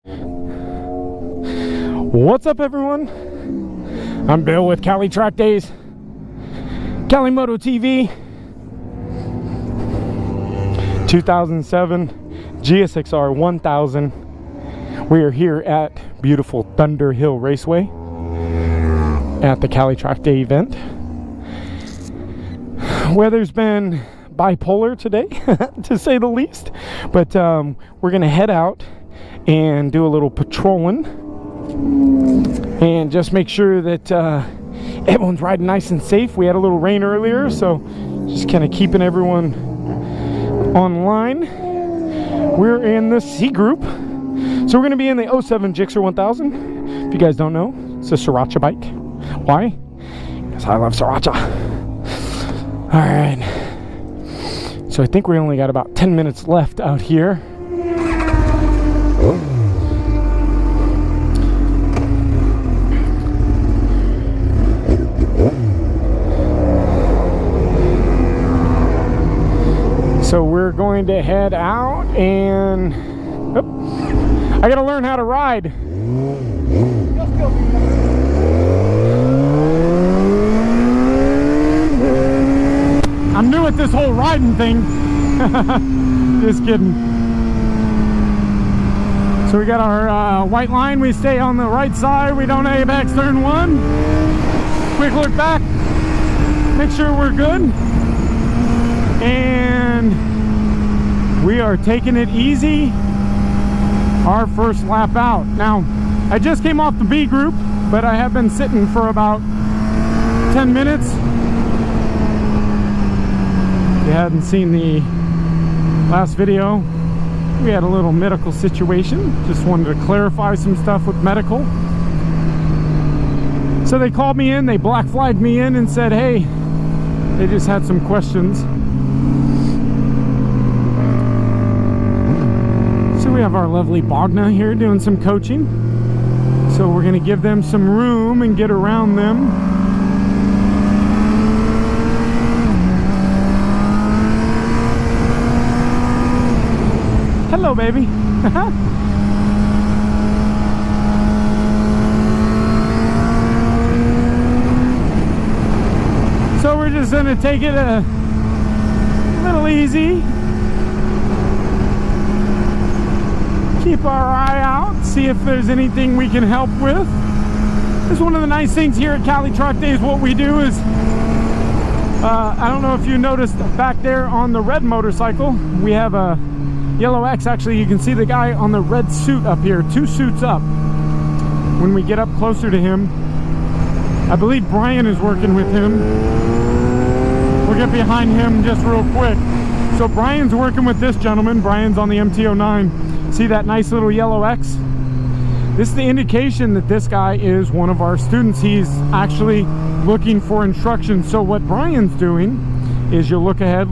What's up, everyone? I'm Bill with Cali Track Days, Cali Moto TV, 2007 GSXR-1000. We are here at beautiful Thunderhill Raceway at the Cali Track Day event. Weather's been bipolar today, to say the least, but we're gonna head out and do a little patrolling and just make sure that everyone's riding nice and safe. We had a little rain earlier, so just kind of keeping everyone online. We're in the C group, so we're going to be in the 07 GSXR-1000. If you guys don't know, it's a Sriracha bike. Why? Because I love Sriracha. All right, so I think we only got about 10 minutes left out here. So we're going to head out and I gotta learn how to ride. I'm new at this whole riding thing. Just kidding. So we got our white line. We stay on the right side. We don't apex turn one. Quick look back. Make sure we're good. And we are taking it easy. Our first lap out. Now, I just came off the B group, but I have been sitting for about 10 minutes. If you hadn't seen the last video, we had a little medical situation. Just wanted to clarify some stuff with medical. So they called me in, they black flagged me in and said, hey, they just had some questions. So we have our lovely Bogna here doing some coaching. So we're going to give them some room and get around them. Hello, baby. So we're just going to take it a little easy. Keep our eye out, see if there's anything we can help with. That's one of the nice things here at Cali Track Days. What we do is, I don't know if you noticed back there on the red motorcycle, we have a yellow X. Actually, you can see the guy on the red suit up here, 2 suits up. When we get up closer to him, I believe Brian is working with him. We'll get behind him just real quick. So Brian's working with this gentleman. Brian's on the MT-09. See that nice little yellow X? This is the indication that this guy is one of our students. He's actually looking for instruction. So what Brian's doing is, you'll look ahead.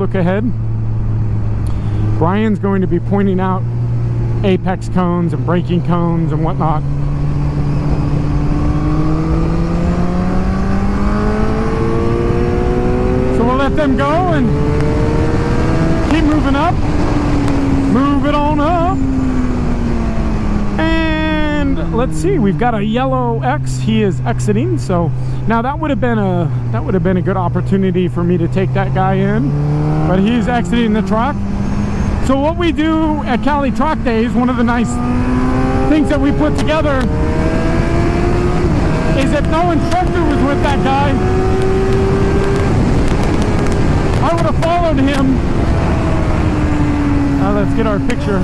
Brian's going to be pointing out apex cones and braking cones and whatnot. So we'll let them go and keep moving up. Move it on up. And let's see, we've got a yellow X. He is exiting. So now that would have been a good opportunity for me to take that guy in, but he's exiting the track. So what we do at Cali Track Days, one of the nice things that we put together is, if no instructor was with that guy, I would have followed him. Let's get our picture.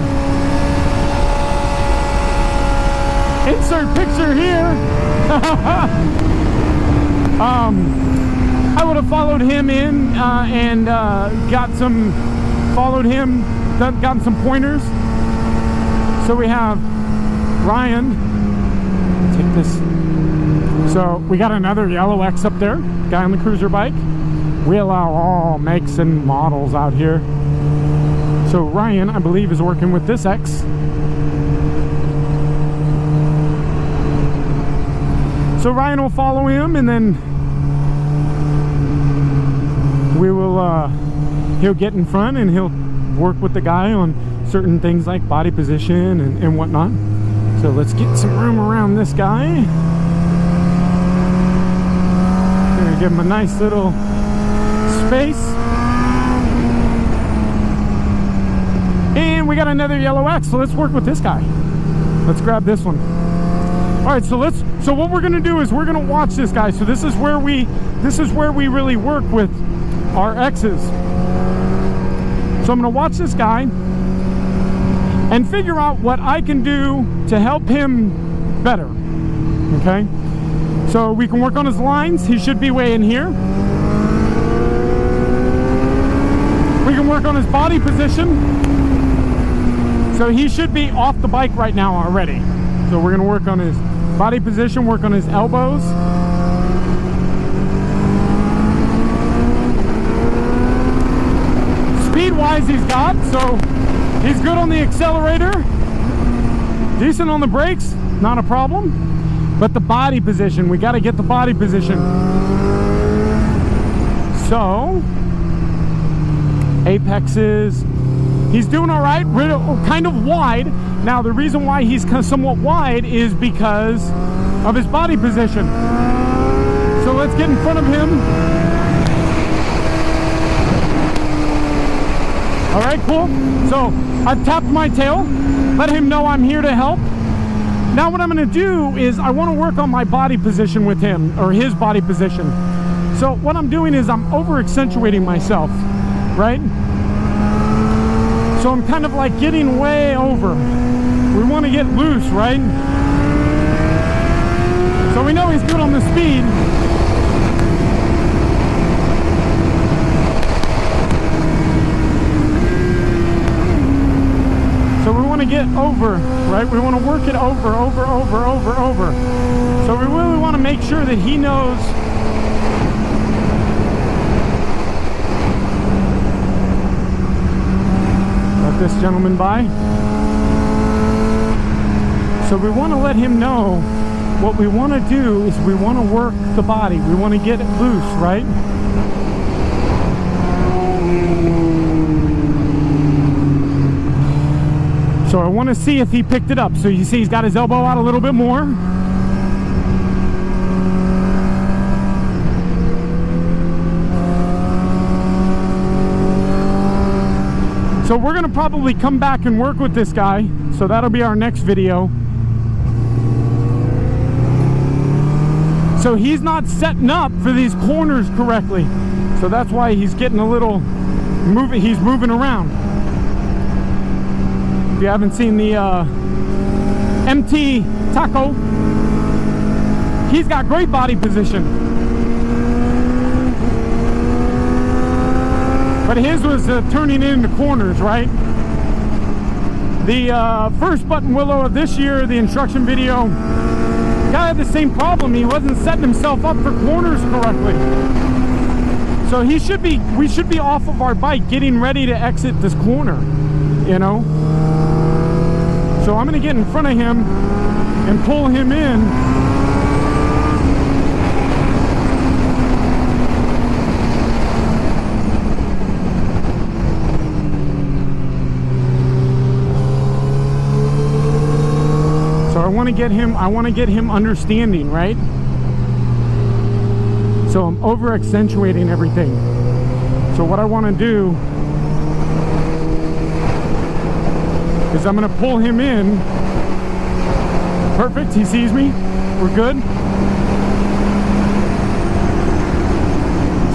Insert picture here. I would have followed him in and gotten some pointers. So we have Ryan. Take this. So we got another yellow X up there, guy on the cruiser bike. We allow all makes and models out here. So Ryan, I believe, is working with this X. So Ryan will follow him, and then we will he'll get in front and he'll work with the guy on certain things like body position and whatnot. So So let's get some room around this guy. Gonna give him a nice little space. And we got another yellow X, so let's work with this guy. Let's grab this one. All right, so what we're gonna do is we're gonna watch this guy. So this is where we really work with our X's. So I'm gonna watch this guy and figure out what I can do to help him better, okay? So we can work on his lines. He should be way in here. We can work on his body position. So he should be off the bike right now already. So we're gonna work on his body position, work on his elbows. Speed-wise he's got, so he's good on the accelerator. Decent on the brakes, not a problem. But the body position, we gotta get the body position. So, apexes, he's doing all right, kind of wide. Now, the reason why he's somewhat wide is because of his body position. So let's get in front of him. All right, cool. So I've tapped my tail, let him know I'm here to help. Now what I'm gonna do is I wanna work on my body position with him, or his body position. So what I'm doing is I'm over accentuating myself, right? So I'm kind of like getting way over. We want to get loose, right? So we know he's good on the speed. So we want to get over, right? We want to work it over. So we really want to make sure that he knows this gentleman by. So we want to let him know what we want to do is we want to work the body. We want to get it loose, right? So I want to see if he picked it up. So you see he's got his elbow out a little bit more. So we're gonna probably come back and work with this guy. So that'll be our next video. So he's not setting up for these corners correctly. So that's why he's getting a little he's moving around. If you haven't seen the MT Taco, he's got great body position. But his was turning into corners, right? The first button willow of this year, the instruction video, guy had the same problem. He wasn't setting himself up for corners correctly. So we should be off of our bike getting ready to exit this corner, you know? So I'm gonna get in front of him and pull him in. I want to get him understanding, right? So I'm over accentuating everything. So what I want to do is I'm going to pull him in. Perfect, he sees me. We're good.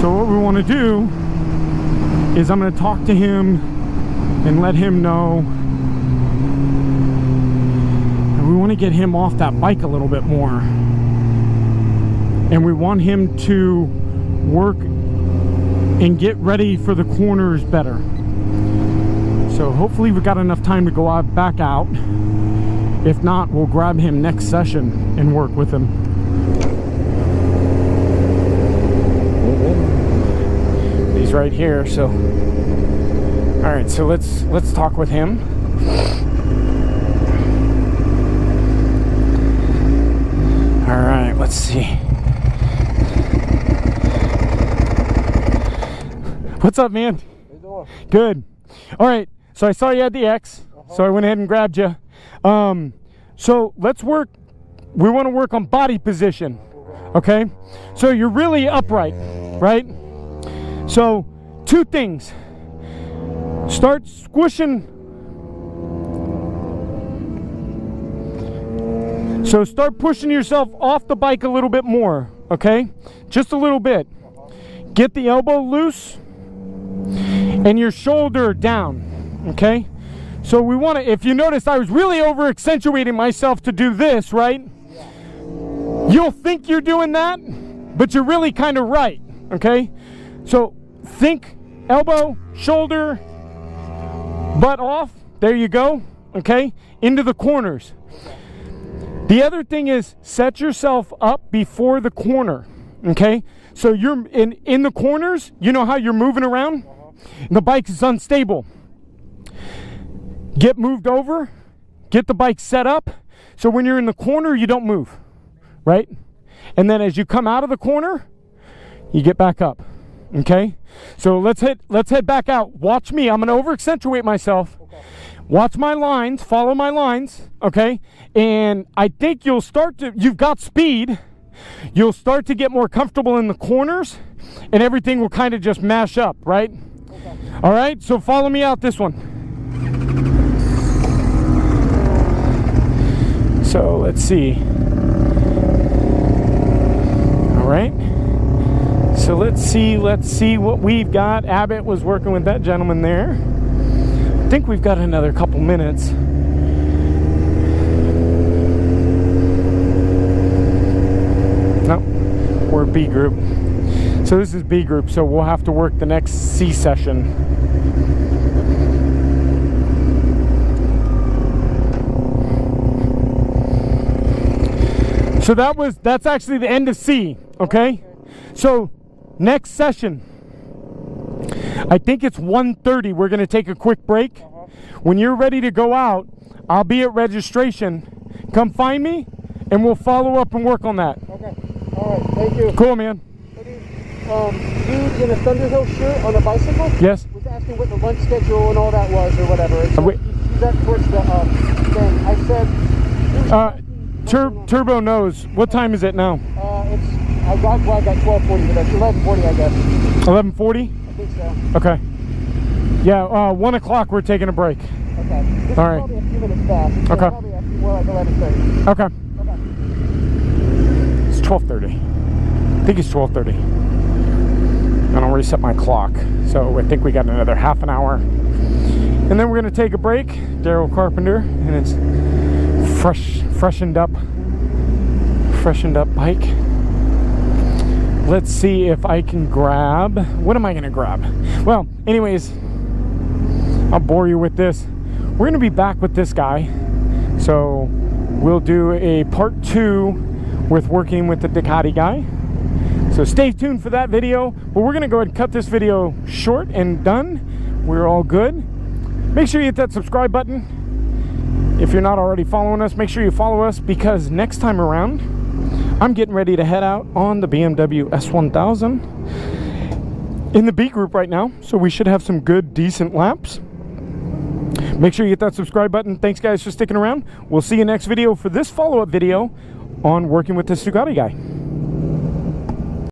So what we want to do is I'm going to talk to him and let him know. We want to get him off that bike a little bit more, and we want him to work and get ready for the corners better. So hopefully we've got enough time to go back out. If not, we'll grab him next session and work with him. He's right here. So all right, so let's talk with him. All right, let's see. What's up, man? How you doing? Good. All right, so I saw you had the X, so I went ahead and grabbed you. So let's work, we want to work on body position, okay? So you're really upright, right? So 2 things. Start squishing. So start pushing yourself off the bike a little bit more, okay? Just a little bit. Get the elbow loose and your shoulder down, okay? So we want to, if you notice, I was really over accentuating myself to do this, right? You'll think you're doing that, but you're really kind of right, okay? So think elbow, shoulder, butt off. There you go, okay? Into the corners. The other thing is set yourself up before the corner, okay? So you're in the corners, you know how you're moving around? The bike is unstable. Get moved over, get the bike set up, so when you're in the corner, you don't move, right? And then as you come out of the corner, you get back up, okay? So let's head back out. Watch me, I'm gonna over accentuate myself. Okay. Watch my lines, follow my lines, okay? And I think you'll start to, you've got speed, you'll start to get more comfortable in the corners, and everything will kind of just mash up, right? Okay. All right, so follow me out this one. So let's see. All right. So let's see what we've got. Abbott was working with that gentleman there. I think we've got another couple minutes. No, we're B group. So this is B group, so we'll have to work the next C session. So that's actually the end of C, okay? So next session, I think it's 1:30. We're gonna take a quick break. When you're ready to go out, I'll be at registration. Come find me and we'll follow up and work on that. Okay, all right, thank you. Cool, man. Dude in a Thunderhill shirt on a bicycle? Yes. Was asking what the lunch schedule and all that was or whatever. So he's that towards the thing. I said... Turbo knows. What time is it now? I got 12:40, but that's 11:40, I guess. 11:40? I think so. Okay. Yeah, 1 o'clock we're taking a break. Okay. This all right. Probably a few minutes fast. So okay. Probably more like 11:30. Okay. Okay. It's 12:30. I think it's 12:30. And I'll reset my clock. So I think we got another half an hour. And then we're going to take a break. Daryl Carpenter and it's freshened up bike. Let's see if I can grab, what am I gonna grab? Well, anyways, I'll bore you with this. We're gonna be back with this guy, so we'll do a part 2 with working with the Ducati guy. So stay tuned for that video, but we're gonna go ahead and cut this video short and done. We're all good. Make sure you hit that subscribe button. If you're not already following us, make sure you follow us, because next time around, I'm getting ready to head out on the BMW S1000 in the B group right now. So we should have some good, decent laps. Make sure you hit that subscribe button. Thanks guys for sticking around. We'll see you next video for this follow-up video on working with this Ducati guy.